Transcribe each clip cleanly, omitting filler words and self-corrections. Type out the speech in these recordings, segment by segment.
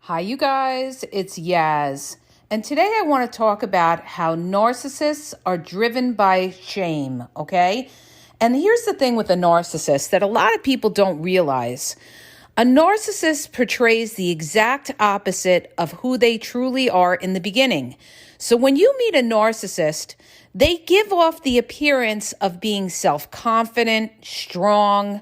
Hi, you guys, it's Yaz. And today I want to talk about how narcissists are driven by shame, okay? And here's the thing with a narcissist that a lot of people don't realize. A narcissist portrays the exact opposite of who they truly are in the beginning. So when you meet a narcissist, they give off the appearance of being self-confident, strong.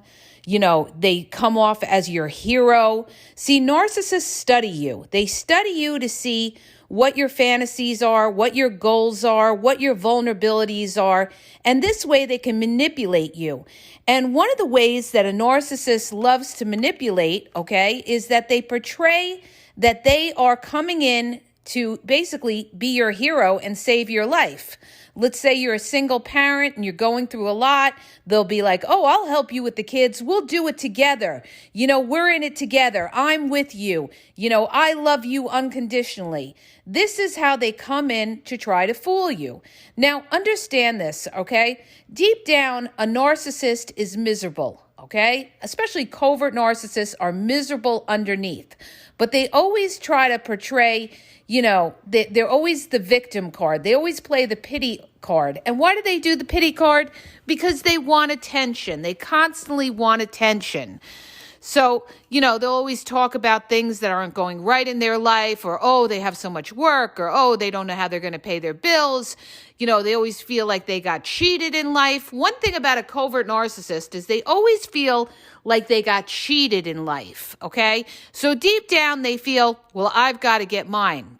They come off as your hero. See, narcissists study you. They study you to see what your fantasies are, what your goals are, what your vulnerabilities are. And this way they can manipulate you. And one of the ways that a narcissist loves to manipulate, okay, is that they portray that they are coming in to basically be your hero and save your life. Let's say you're a single parent and you're going through a lot. They'll be like, oh, I'll help you with the kids. We'll do it together. We're in it together. I'm with you. I love you unconditionally. This is how they come in to try to fool you. Now, understand this, okay? Deep down, a narcissist is miserable, okay? Especially covert narcissists are miserable underneath. But they always try to portray, they're always the victim card. They always play the pity card. And why do they do the pity card? Because they want attention. They constantly want attention. So, they'll always talk about things that aren't going right in their life, or, oh, they have so much work, or, oh, they don't know how they're going to pay their bills. They always feel like they got cheated in life. One thing about a covert narcissist is they always feel like they got cheated in life, okay? So deep down, they feel, well, I've got to get mine.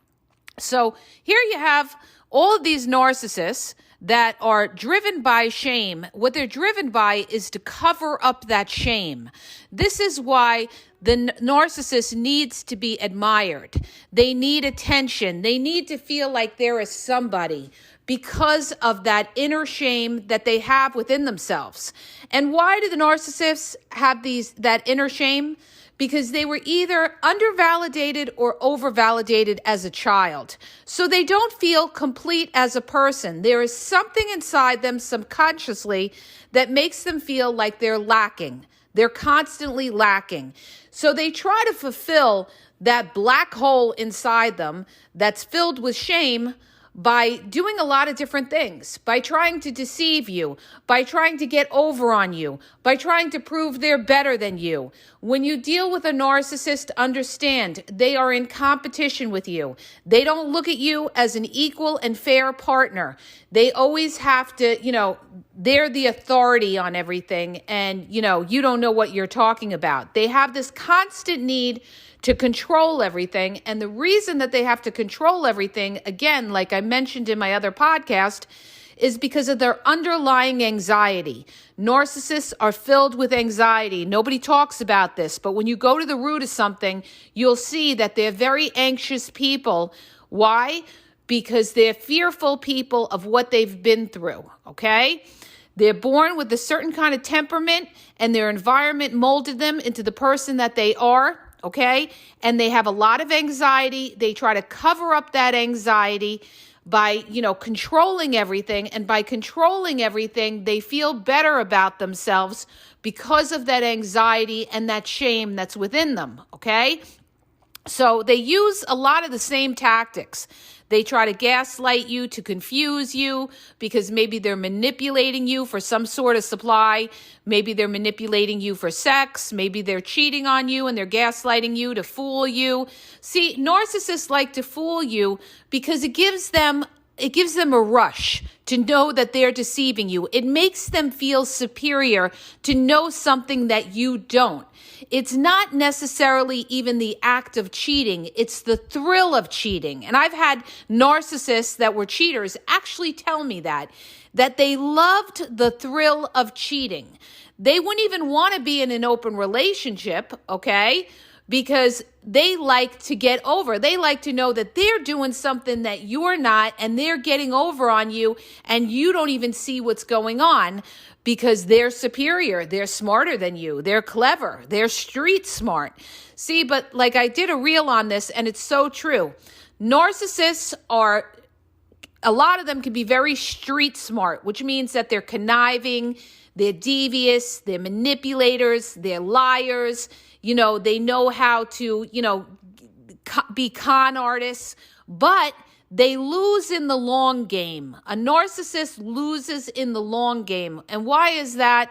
So here you have all of these narcissists that are driven by shame. What they're driven by is to cover up that shame. This is why the narcissist needs to be admired. They need attention. They need to feel like there is somebody because of that inner shame that they have within themselves. And why do the narcissists have that inner shame? Because they were either undervalidated or overvalidated as a child. So they don't feel complete as a person. There is something inside them subconsciously that makes them feel like they're lacking. They're constantly lacking. So they try to fulfill that black hole inside them that's filled with shame by doing a lot of different things, by trying to deceive you, by trying to get over on you, by trying to prove they're better than you. When you deal with a narcissist, understand they are in competition with you. They don't look at you as an equal and fair partner. They always have to, they're the authority on everything, and, you don't know what you're talking about. They have this constant need to control everything. And the reason that they have to control everything, again, like I mentioned in my other podcast, is because of their underlying anxiety. Narcissists are filled with anxiety. Nobody talks about this, but when you go to the root of something, you'll see that they're very anxious people. Why? Because they're fearful people of what they've been through, okay? They're born with a certain kind of temperament, and their environment molded them into the person that they are. Okay? And they have a lot of anxiety. They try to cover up that anxiety by, controlling everything. And by controlling everything, they feel better about themselves because of that anxiety and that shame that's within them. Okay? So they use a lot of the same tactics. They try to gaslight you, to confuse you, because maybe they're manipulating you for some sort of supply. Maybe they're manipulating you for sex. Maybe they're cheating on you and they're gaslighting you to fool you. See, narcissists like to fool you because it gives them a rush to know that they're deceiving you. It makes them feel superior to know something that you don't. It's not necessarily even the act of cheating. It's the thrill of cheating. And I've had narcissists that were cheaters actually tell me that they loved the thrill of cheating. They wouldn't even want to be in an open relationship, okay? Because they like to get over. They like to know that they're doing something that you're not, and they're getting over on you, and you don't even see what's going on because they're superior. They're smarter than you. They're clever. They're street smart. See, but like I did a reel on this, and it's so true. Narcissists are, a lot of them can be very street smart, which means that they're conniving, they're devious, they're manipulators, they're liars. They know how to, be con artists, but they lose in the long game. A narcissist loses in the long game. And why is that?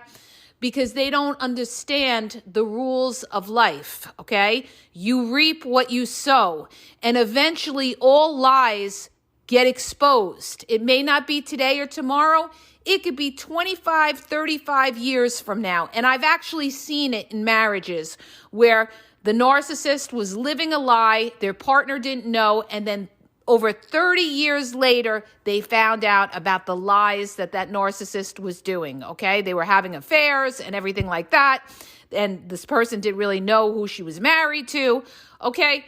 Because they don't understand the rules of life, okay? You reap what you sow, and eventually all lies get exposed. It may not be today or tomorrow. It could be 25, 35 years from now. And I've actually seen it in marriages where the narcissist was living a lie, their partner didn't know, and then over 30 years later, they found out about the lies that narcissist was doing, okay? They were having affairs and everything like that, and this person didn't really know who she was married to, okay?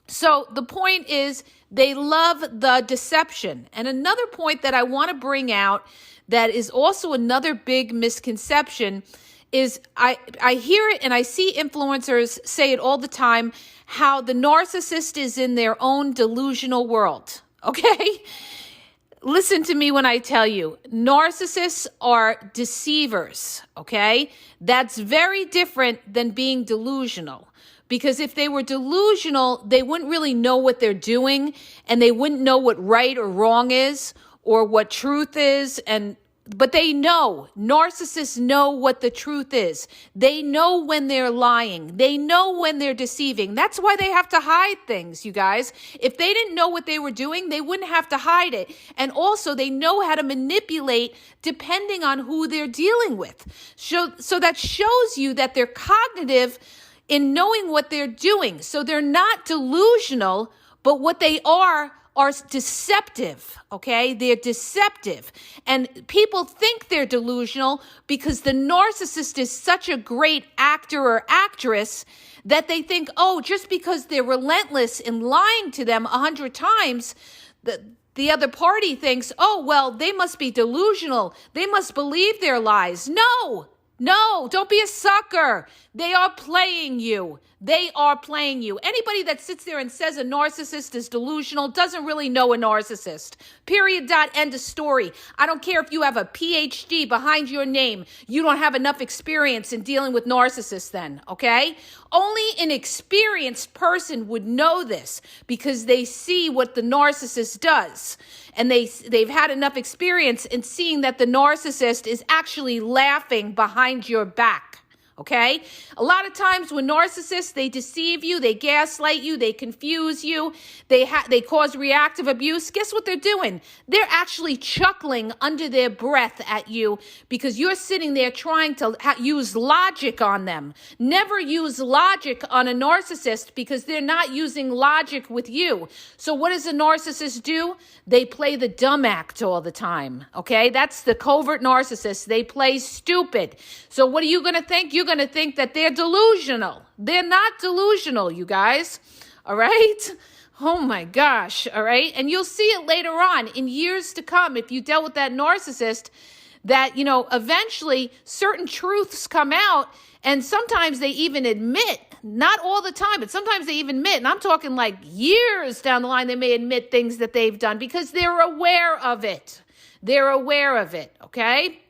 So the point is, they love the deception. And another point that I want to bring out that is also another big misconception is I hear it and I see influencers say it all the time, how the narcissist is in their own delusional world, okay? Listen to me when I tell you, narcissists are deceivers, okay? That's very different than being delusional. Because if they were delusional, they wouldn't really know what they're doing, and they wouldn't know what right or wrong is or what truth is, but they know. Narcissists know what the truth is. They know when they're lying. They know when they're deceiving. That's why they have to hide things, you guys. If they didn't know what they were doing, they wouldn't have to hide it. And also, they know how to manipulate depending on who they're dealing with. So that shows you that they're cognitive in knowing what they're doing. So they're not delusional, but what they are deceptive, okay? They're deceptive. And people think they're delusional because the narcissist is such a great actor or actress that they think, oh, just because they're relentless in lying to them 100 times, the other party thinks, oh, well, they must be delusional. They must believe their lies. No, don't be a sucker. They are playing you. They are playing you. Anybody that sits there and says a narcissist is delusional doesn't really know a narcissist. Period, dot, end of story. I don't care if you have a PhD behind your name. You don't have enough experience in dealing with narcissists then, okay? Only an experienced person would know this because they see what the narcissist does. And they've had enough experience in seeing that the narcissist is actually laughing behind your back. Okay? A lot of times when narcissists, they deceive you, they gaslight you, they confuse you, they cause reactive abuse. Guess what they're doing? They're actually chuckling under their breath at you because you're sitting there trying to use logic on them. Never use logic on a narcissist because they're not using logic with you. So what does a narcissist do? They play the dumb act all the time. Okay? That's the covert narcissist. They play stupid. So what are you going to think? You're going to think that they're delusional. They're not delusional, you guys. All right? Oh my gosh. All right? And you'll see it later on in years to come if you dealt with that narcissist that, eventually certain truths come out and sometimes they even admit, not all the time, but sometimes they even admit, and I'm talking like years down the line, they may admit things that they've done because they're aware of it. They're aware of it, okay?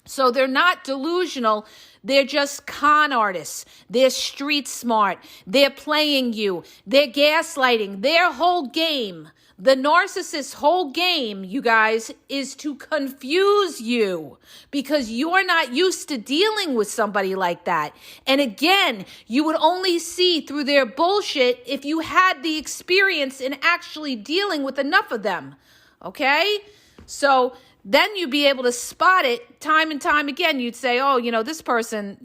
So they're not delusional. They're just con artists. They're street smart. They're playing you. They're gaslighting. Their whole game, the narcissist's whole game, you guys, is to confuse you because you're not used to dealing with somebody like that. And again, you would only see through their bullshit if you had the experience in actually dealing with enough of them. Okay? So then you'd be able to spot it time and time again. You'd say, oh, this person,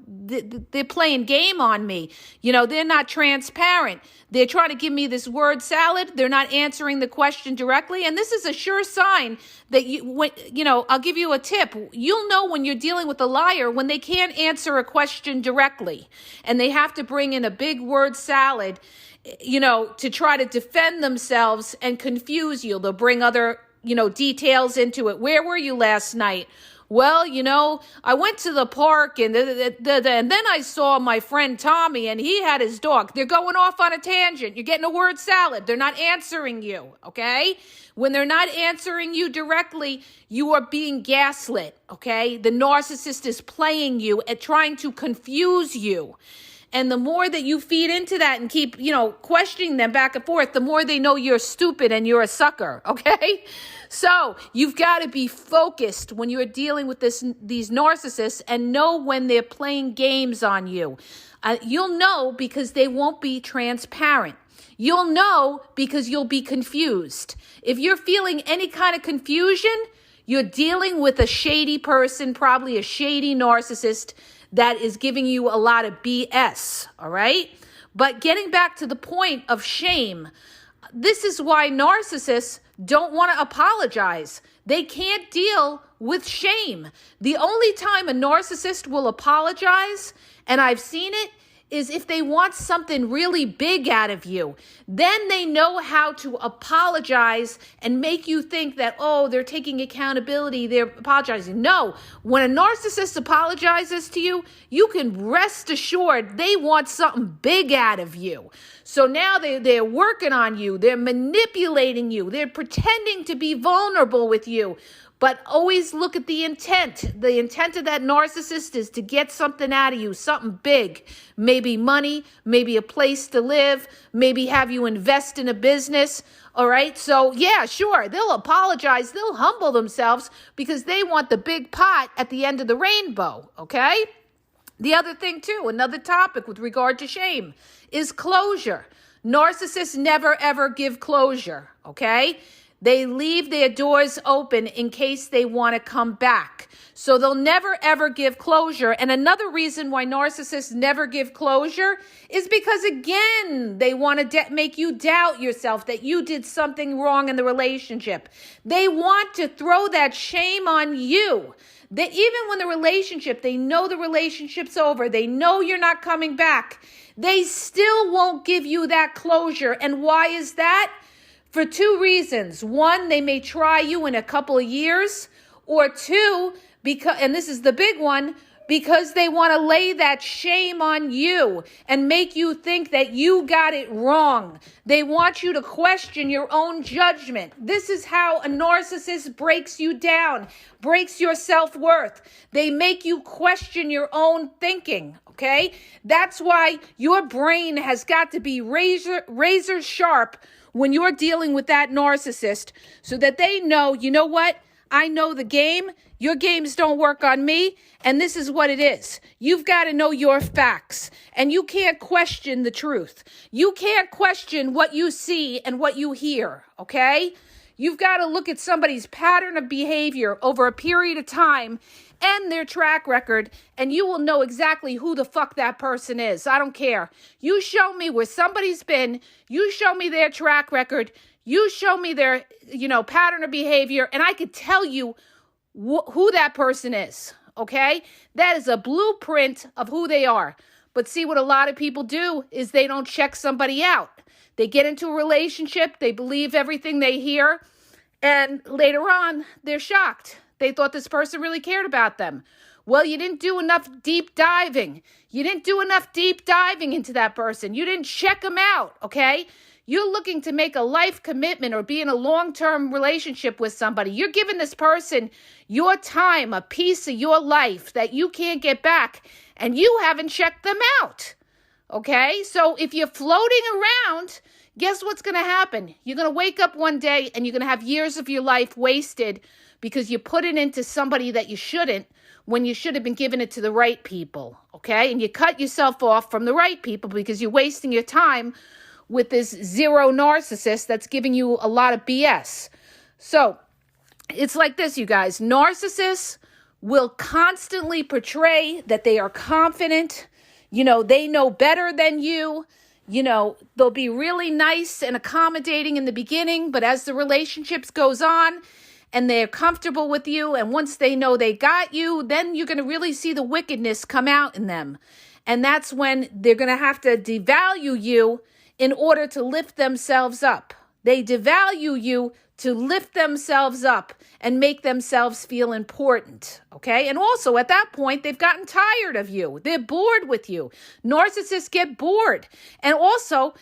they're playing game on me. They're not transparent. They're trying to give me this word salad. They're not answering the question directly. And this is a sure sign that I'll give you a tip. You'll know when you're dealing with a liar when they can't answer a question directly and they have to bring in a big word salad, to try to defend themselves and confuse you. They'll bring other details into it. Where were you last night? Well, I went to the park and then I saw my friend Tommy and he had his dog. They're going off on a tangent. You're getting a word salad. They're not answering you, okay? When they're not answering you directly, you are being gaslit, okay? The narcissist is playing you and trying to confuse you. And the more that you feed into that and keep, questioning them back and forth, the more they know you're stupid and you're a sucker, okay? So you've got to be focused when you're dealing with these narcissists and know when they're playing games on you. You'll know because they won't be transparent. You'll know because you'll be confused. If you're feeling any kind of confusion, you're dealing with a shady person, probably a shady narcissist that is giving you a lot of BS, all right? But getting back to the point of shame, this is why narcissists don't want to apologize. They can't deal with shame. The only time a narcissist will apologize, and I've seen it, is if they want something really big out of you. Then they know how to apologize and make you think that, oh, they're taking accountability, they're apologizing. No, when a narcissist apologizes to you, you can rest assured they want something big out of you. So now they're working on you, they're manipulating you, they're pretending to be vulnerable with you. But always look at the intent. The intent of that narcissist is to get something out of you, something big. Maybe money, maybe a place to live, maybe have you invest in a business. All right. So yeah, sure. They'll apologize. They'll humble themselves because they want the big pot at the end of the rainbow. Okay. The other thing too, another topic with regard to shame is closure. Narcissists never ever give closure. Okay. They leave their doors open in case they want to come back. So they'll never, ever give closure. And another reason why narcissists never give closure is because, again, they want to make you doubt yourself that you did something wrong in the relationship. They want to throw that shame on you. That even when they know the relationship's over, they know you're not coming back, they still won't give you that closure. And why is that? For two reasons. One, they may try you in a couple of years, or two, and this is the big one, because they want to lay that shame on you and make you think that you got it wrong. They want you to question your own judgment. This is how a narcissist breaks you down, breaks your self-worth. They make you question your own thinking, okay? That's why your brain has got to be razor sharp when you're dealing with that narcissist, so that they know, you know what? I know the game. Your games don't work on me. And this is what it is. You've got to know your facts, and you can't question the truth. You can't question what you see and what you hear. Okay. You've got to look at somebody's pattern of behavior over a period of time and their track record, and you will know exactly who the fuck that person is. I don't care. You show me where somebody's been. You show me their track record. You show me their, pattern of behavior, and I could tell you who that person is, okay? That is a blueprint of who they are. But see, what a lot of people do is they don't check somebody out. They get into a relationship, they believe everything they hear, and later on, they're shocked. They thought this person really cared about them. Well, you didn't do enough deep diving. You didn't do enough deep diving into that person. You didn't check them out, okay? You're looking to make a life commitment or be in a long-term relationship with somebody. You're giving this person your time, a piece of your life that you can't get back, and you haven't checked them out, okay? So if you're floating around, guess what's going to happen? You're going to wake up one day and you're going to have years of your life wasted because you put it into somebody that you shouldn't, when you should have been giving it to the right people, okay? And you cut yourself off from the right people because you're wasting your time with this zero narcissist that's giving you a lot of BS. So it's like this, you guys. Narcissists will constantly portray that they are confident. They know better than you. They'll be really nice and accommodating in the beginning, but as the relationships goes on, and they're comfortable with you, and once they know they got you, then you're going to really see the wickedness come out in them. And that's when they're going to have to devalue you in order to lift themselves up. They devalue you to lift themselves up and make themselves feel important, okay? And also, at that point, they've gotten tired of you. They're bored with you. Narcissists get bored. And also,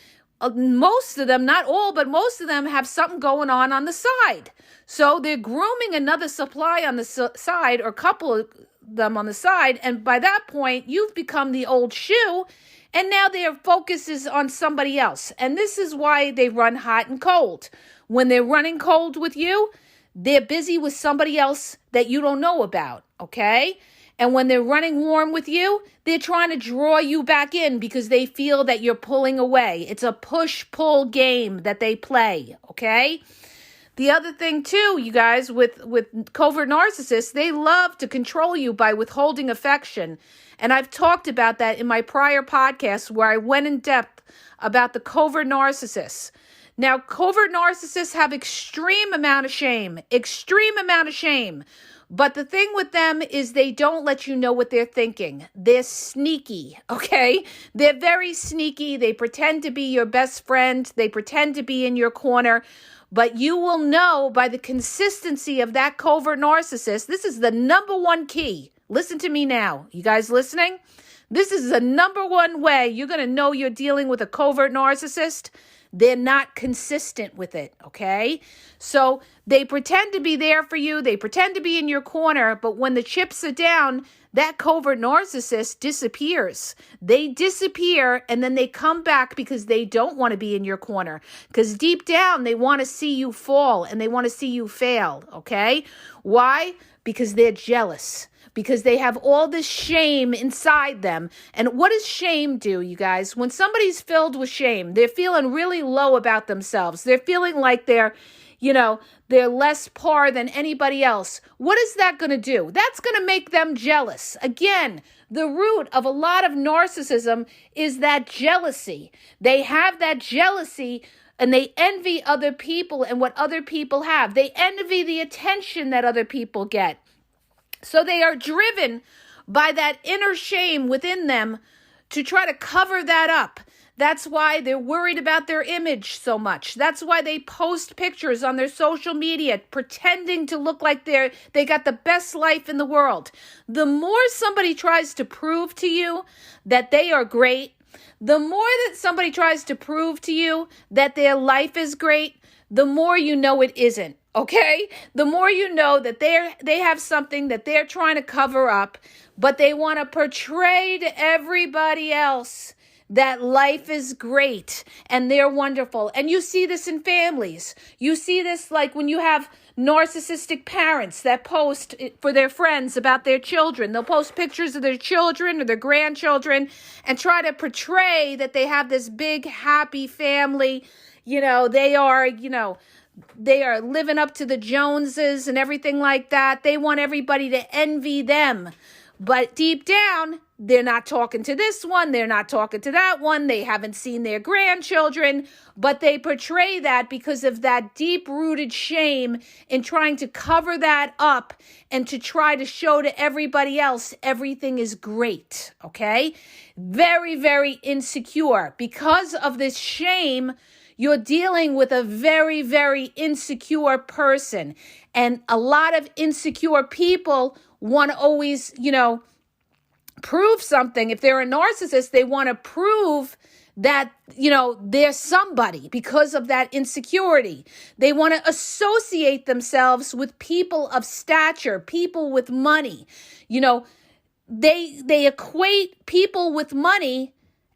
most of them, not all, but most of them have something going on the side. So they're grooming another supply on the side, or a couple of them on the side. And by that point, you've become the old shoe, And now their focus is on somebody else. And this is why they run hot and cold. When they're running cold with you, they're busy with somebody else that you don't know about, okay? And when they're running warm with you, they're trying to draw you back in because they feel that you're pulling away. It's a push-pull game that they play, okay? The other thing too, you guys, with covert narcissists, they love to control you by withholding affection. And I've talked about that in my prior podcasts where I went in depth about the covert narcissists. Now, covert narcissists have extreme amount of shame. But the thing with them is they don't let you know what they're thinking. They're sneaky, okay? They're very sneaky. They pretend to be your best friend. They pretend to be in your corner. But you will know by the consistency of that covert narcissist. This is the number one key. Listen to me now. You guys listening? This is the number one way you're going to know you're dealing with a covert narcissist. They're not consistent with it, okay? So they pretend to be there for you. They pretend to be in your corner. But when the chips are down, that covert narcissist disappears. They disappear and then they come back because they don't want to be in your corner. Because deep down, they want to see you fall and they want to see you fail, okay? Why? Because they're jealous. Because they have all this shame inside them. And what does shame do, you guys? When somebody's filled with shame, they're feeling really low about themselves. They're feeling like they're less par than anybody else. What is that going to do? That's going to make them jealous. Again, the root of a lot of narcissism is that jealousy. They have that jealousy and they envy other people and what other people have. They envy the attention that other people get. So they are driven by that inner shame within them to try to cover that up. That's why they're worried about their image so much. That's why they post pictures on their social media pretending to look like they got the best life in the world. The more somebody tries to prove to you that they are great, the more that somebody tries to prove to you that their life is great, the more you know it isn't. Okay? The more you know that they have something that they're trying to cover up, but they want to portray to everybody else that life is great and they're wonderful. And you see this in families. You see this like when you have narcissistic parents that post for their friends about their children. They'll post pictures of their children or their grandchildren and try to portray that they have this big, happy family. They are living up to the Joneses and everything like that. They want everybody to envy them. But deep down, they're not talking to this one. They're not talking to that one. They haven't seen their grandchildren. But they portray that because of that deep-rooted shame in trying to cover that up and to try to show to everybody else everything is great, okay? Very, very insecure. Because of this shame, you're dealing with a very, very insecure person. And a lot of insecure people want to always, prove something. If they're a narcissist, they want to prove that, they're somebody because of that insecurity. They want to associate themselves with people of stature, people with money. They equate people with money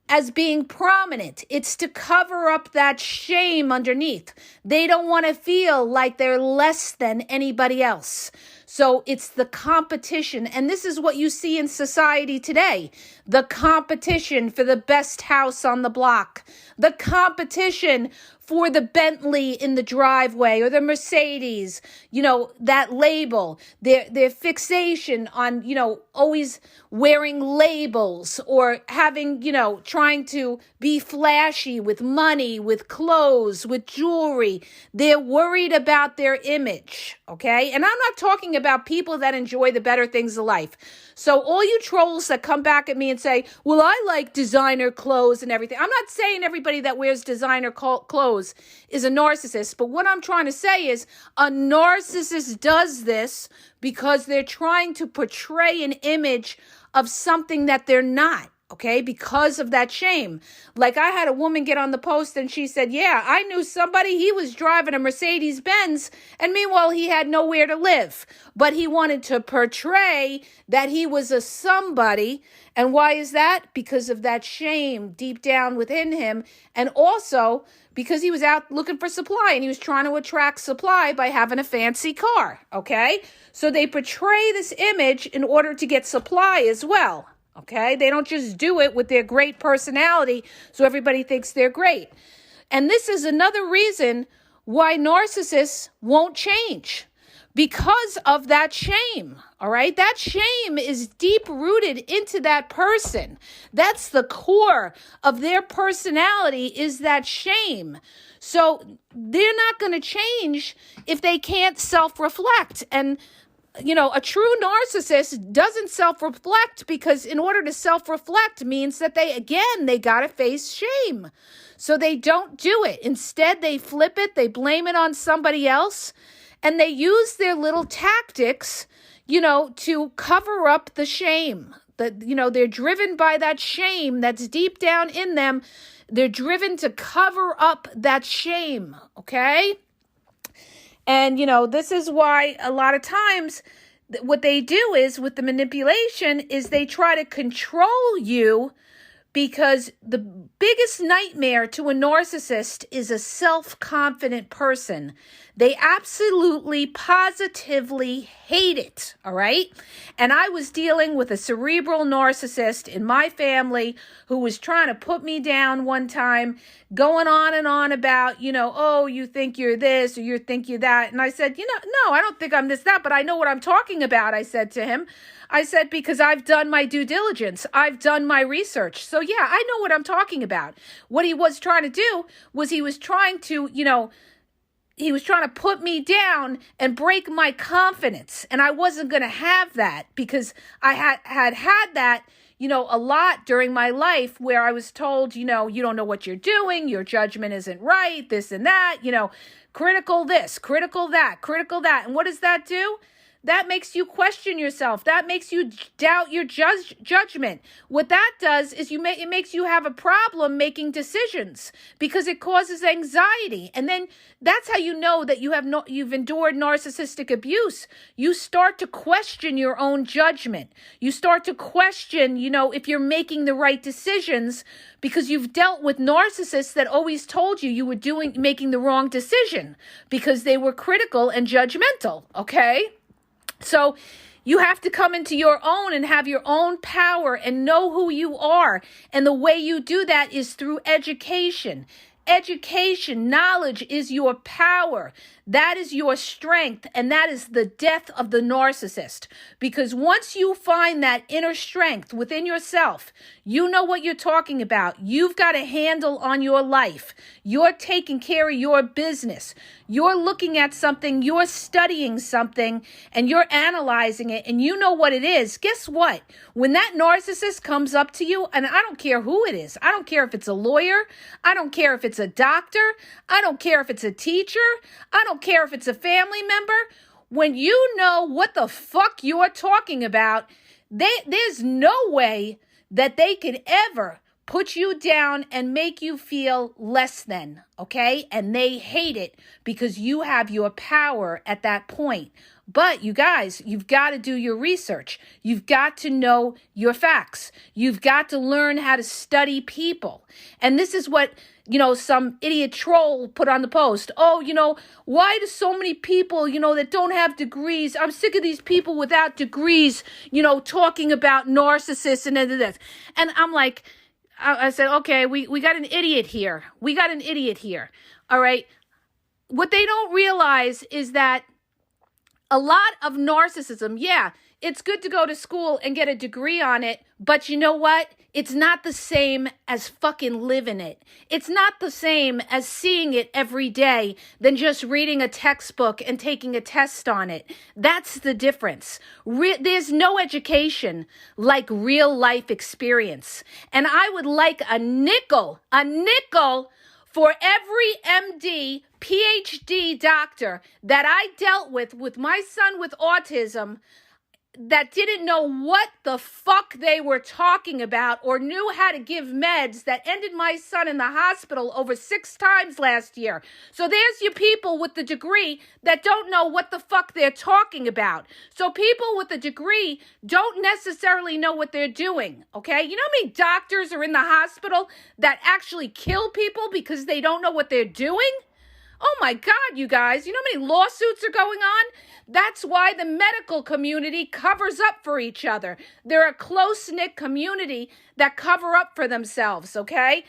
as being prominent. It's to cover up that shame underneath. They don't want to feel like they're less than anybody else. So it's the competition. And this is what you see in society today. The competition for the best house on the block. The competition for the Bentley in the driveway or the Mercedes, that label, their fixation on, always wearing labels or having, trying to be flashy with money, with clothes, with jewelry. They're worried about their image, okay? And I'm not talking about people that enjoy the better things of life. So all you trolls that come back at me and say, well, I like designer clothes and everything. I'm not saying everybody that wears designer clothes is a narcissist. But what I'm trying to say is a narcissist does this because they're trying to portray an image of something that they're not. okay, because of that shame. Like I had a woman get on the post and she said, yeah, I knew somebody, he was driving a Mercedes Benz and meanwhile he had nowhere to live, but he wanted to portray that he was a somebody. And why is that? Because of that shame deep down within him, and also because he was out looking for supply and he was trying to attract supply by having a fancy car, okay? So they portray this image in order to get supply as well, okay? They don't just do it with their great personality so everybody thinks they're great. And this is another reason why narcissists won't change, because of that shame, all right? That shame is deep rooted into that person. That's the core of their personality, is that shame. So they're not going to change if they can't self-reflect. And, you know, a true narcissist doesn't self-reflect, because in order to self-reflect means that they got to face shame. So they don't do it. Instead, they flip it, they blame it on somebody else, and they use their little tactics, you know, to cover up the shame. They're driven by that shame that's deep down in them. They're driven to cover up that shame, okay? And, you know, this is why a lot of times what they do is, with the manipulation, is they try to control you, because the biggest nightmare to a narcissist is a self-confident person. They absolutely, positively hate it, all right? And I was dealing with a cerebral narcissist in my family who was trying to put me down one time, going on and on about, you know, oh, you think you're this or you think you're that. And I said, you know, no, I don't think I'm this, that, but I know what I'm talking about, I said to him. I said, because I've done my due diligence. I've done my research. So yeah, I know what I'm talking about. What he was trying to do was he was trying to, you know, he was trying to put me down and break my confidence. And I wasn't going to have that, because I had that, you know, a lot during my life, where I was told, you know, you don't know what you're doing. Your judgment isn't right, this and that, you know, critical this, critical that, critical that. And what does that do? That makes you question yourself. That makes you doubt your judgment. What that does is it makes you have a problem making decisions, because it causes anxiety. And then that's how you know that you've endured narcissistic abuse. You start to question your own judgment. You start to question, you know, if you're making the right decisions, because you've dealt with narcissists that always told you were making the wrong decision, because they were critical and judgmental, okay? So you have to come into your own and have your own power and know who you are. And the way you do that is through education. Education, knowledge is your power. That is your strength, and that is the death of the narcissist. Because once you find that inner strength within yourself, you know what you're talking about. You've got a handle on your life. You're taking care of your business. You're looking at something, you're studying something, and you're analyzing it, and you know what it is. Guess what? When that narcissist comes up to you, and I don't care who it is. I don't care if it's a lawyer. I don't care if it's a doctor. I don't care if it's a teacher. I don't care if it's a family member. When you know what the fuck you're talking about, there's no way that they could ever put you down and make you feel less than, okay? And they hate it, because you have your power at that point. But you guys, you've got to do your research. You've got to know your facts. You've got to learn how to study people. And this is what, you know, some idiot troll put on the post. Oh, you know, why do so many people, you know, that don't have degrees? I'm sick of these people without degrees, you know, talking about narcissists and this. And I'm like, I said, okay, we got an idiot here. We got an idiot here. All right. What they don't realize is that a lot of narcissism, yeah, it's good to go to school and get a degree on it, but you know what? It's not the same as fucking living it. It's not the same as seeing it every day than just reading a textbook and taking a test on it. That's the difference. There's no education like real life experience. And I would like a nickel for every MD, PhD doctor that I dealt with my son with autism. that didn't know what the fuck they were talking about or knew how to give meds that ended my son in the hospital over 6 times last year. So there's your people with the degree that don't know what the fuck they're talking about. So people with a degree don't necessarily know what they're doing, okay? You know how many doctors are in the hospital that actually kill people because they don't know what they're doing? Oh my God, you guys, you know how many lawsuits are going on? That's why the medical community covers up for each other. They're a close-knit community that cover up for themselves, okay?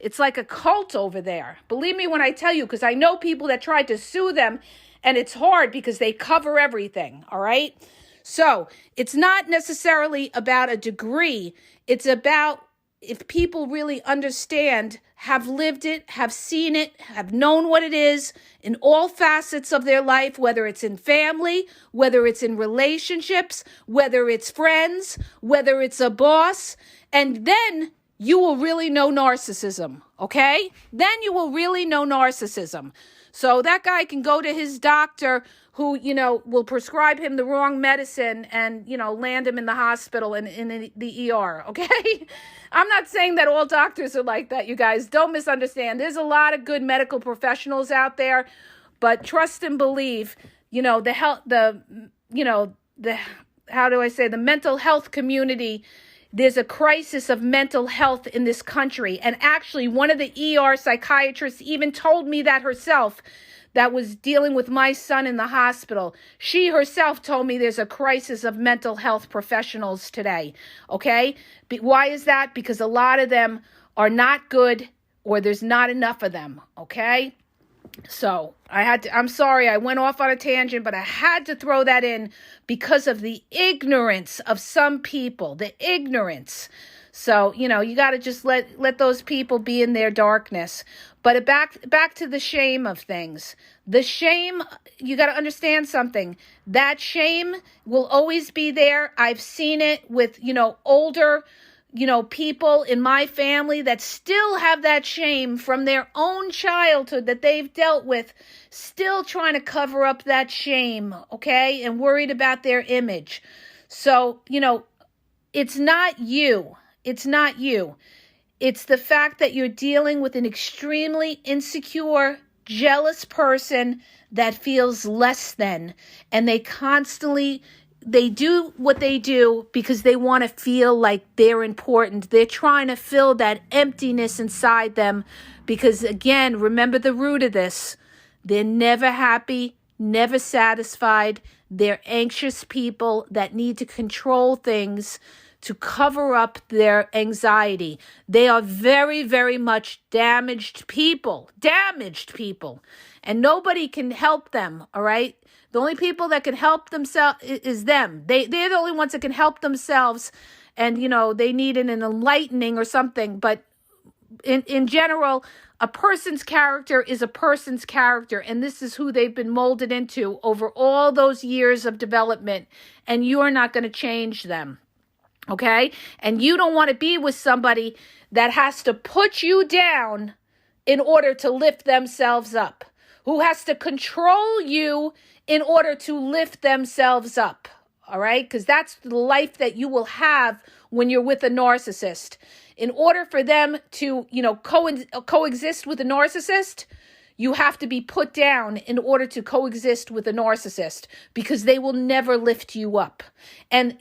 It's like a cult over there. Believe me when I tell you, because I know people that tried to sue them, and it's hard because they cover everything, all right? So it's not necessarily about a degree. It's about if people really understand, have lived it, have seen it, have known what it is in all facets of their life, whether it's in family, whether it's in relationships, whether it's friends, whether it's a boss, and then you will really know narcissism, okay? Then you will really know narcissism. So that guy can go to his doctor who, will prescribe him the wrong medicine and, land him in the hospital and in the ER, okay? I'm not saying that all doctors are like that, you guys. Don't misunderstand. There's a lot of good medical professionals out there, but trust and believe, the mental health community. There's a crisis of mental health in this country. And actually, one of the ER psychiatrists even told me that herself, that was dealing with my son in the hospital. She herself told me there's a crisis of mental health professionals today, okay? Why is that? Because a lot of them are not good or there's not enough of them, okay? So I'm sorry, I went off on a tangent, but I had to throw that in because of the ignorance of some people, the ignorance. So, you got to just let those people be in their darkness. But back to the shame of things. The shame, you got to understand something. That shame will always be there. I've seen it with, older people in my family that still have that shame from their own childhood that they've dealt with, still trying to cover up that shame, okay, and worried about their image. So, it's not you. It's not you. It's the fact that you're dealing with an extremely insecure, jealous person that feels less than, and they do what they do because they want to feel like they're important. They're trying to fill that emptiness inside them because, again, remember the root of this. They're never happy, never satisfied. They're anxious people that need to control things to cover up their anxiety. They are very, very much damaged people, and nobody can help them, all right? The only people that can help themselves is them. They're the only ones that can help themselves, and, they need an enlightening or something. But in general, a person's character is a person's character, and this is who they've been molded into over all those years of development, and you are not going to change them, okay? And you don't want to be with somebody that has to put you down in order to lift themselves up, who has to control you in order to lift themselves up, all right? Because that's the life that you will have when you're with a narcissist. In order for them to, coexist with a narcissist, you have to be put down in order to coexist with a narcissist because they will never lift you up. And,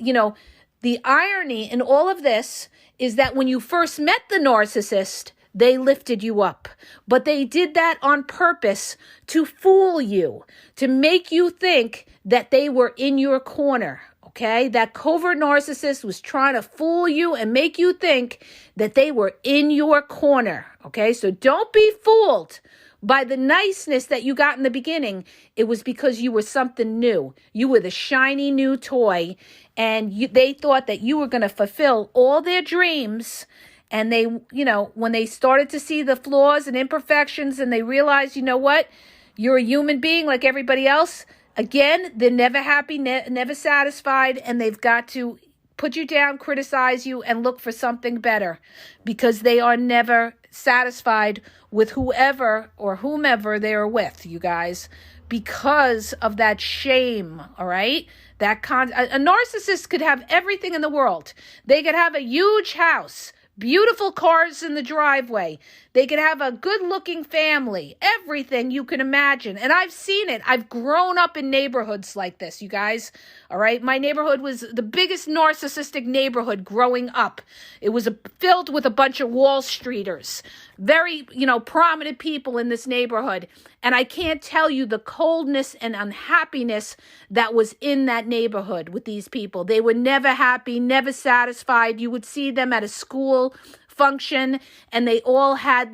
the irony in all of this is that when you first met the narcissist, they lifted you up. But they did that on purpose to fool you, to make you think that they were in your corner, okay? That covert narcissist was trying to fool you and make you think that they were in your corner, okay? So don't be fooled by the niceness that you got in the beginning. It was because you were something new. You were the shiny new toy, and they thought that you were going to fulfill all their dreams. And they, when they started to see the flaws and imperfections and they realized, what? You're a human being like everybody else. Again, they're never happy, never satisfied, and they've got to put you down, criticize you, and look for something better, because they are never satisfied with whoever or whomever they are with, you guys, because of that shame, all right? A narcissist could have everything in the world. They could have a huge house, beautiful cars in the driveway. They could have a good-looking family, everything you can imagine. And I've seen it. I've grown up in neighborhoods like this, you guys. All right? My neighborhood was the biggest narcissistic neighborhood growing up. It was filled with a bunch of Wall Streeters, very, prominent people in this neighborhood. And I can't tell you the coldness and unhappiness that was in that neighborhood with these people. They were never happy, never satisfied. You would see them at a school function and they all had,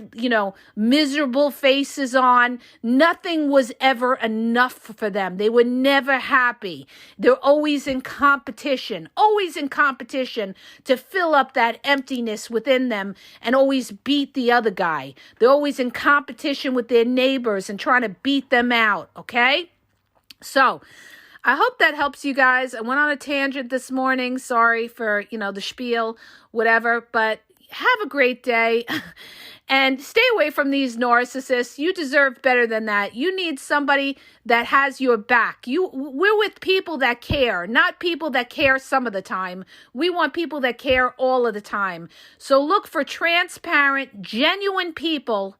miserable faces on. Nothing was ever enough for them. They were never happy. They're always in competition to fill up that emptiness within them and always beat the other guy. They're always in competition with their neighbors and trying to beat them out, okay? So, I hope that helps you guys. I went on a tangent this morning. Sorry for, the spiel, whatever, but have a great day and stay away from these narcissists. You deserve better than that. You need somebody that has your back. We're with people that care, not people that care some of the time. We want people that care all of the time. So look for transparent, genuine people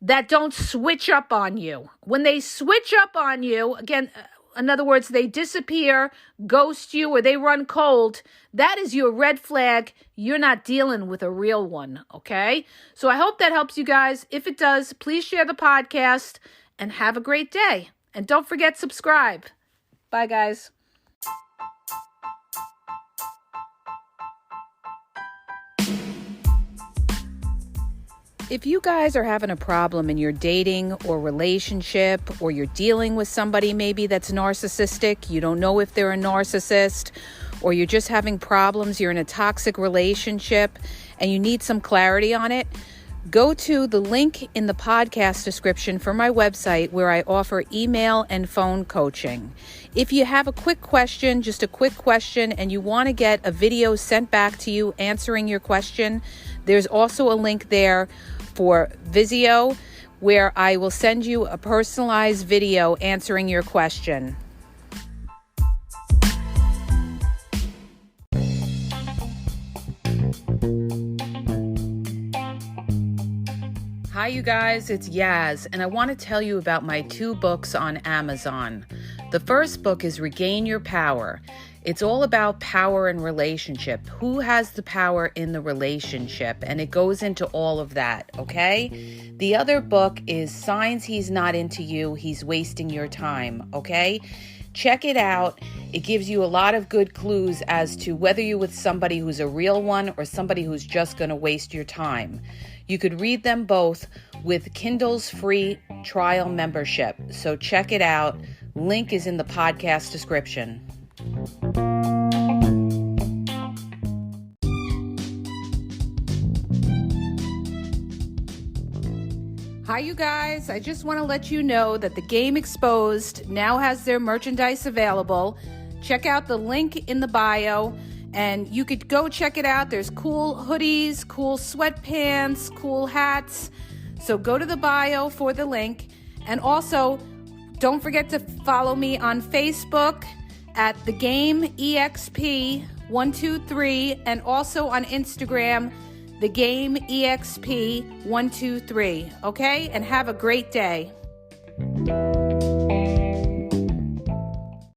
that don't switch up on you. When they switch up on you, again, in other words, they disappear, ghost you, or they run cold, that is your red flag. You're not dealing with a real one, okay? So I hope that helps you guys. If it does, please share the podcast and have a great day. And don't forget, subscribe. Bye, guys. If you guys are having a problem in your dating or relationship, or you're dealing with somebody maybe that's narcissistic, you don't know if they're a narcissist, or you're just having problems, you're in a toxic relationship, and you need some clarity on it, go to the link in the podcast description for my website where I offer email and phone coaching. If you have a quick question, just a quick question, and you want to get a video sent back to you answering your question, there's also a link there for Vizio where I will send you a personalized video answering your question. Hi, you guys, it's Yaz, and I want to tell you about my 2 books on Amazon. The first book is Regain Your Power. It's all about power and relationship. Who has the power in the relationship? And it goes into all of that, okay? The other book is Signs He's Not Into You, He's Wasting Your Time, okay? Check it out. It gives you a lot of good clues as to whether you're with somebody who's a real one or somebody who's just going to waste your time. You could read them both with Kindle's free trial membership. So check it out. Link is in the podcast description. Hi, you guys. I just want to let you know that the Game Exposed now has their merchandise available. Check out the link in the bio and you could go check it out. There's cool hoodies, cool sweatpants, cool hats. So go to the bio for the link. And also, don't forget to follow me on Facebook at The Game EXP 123 and also on Instagram, The Game EXP 123. Okay? And have a great day.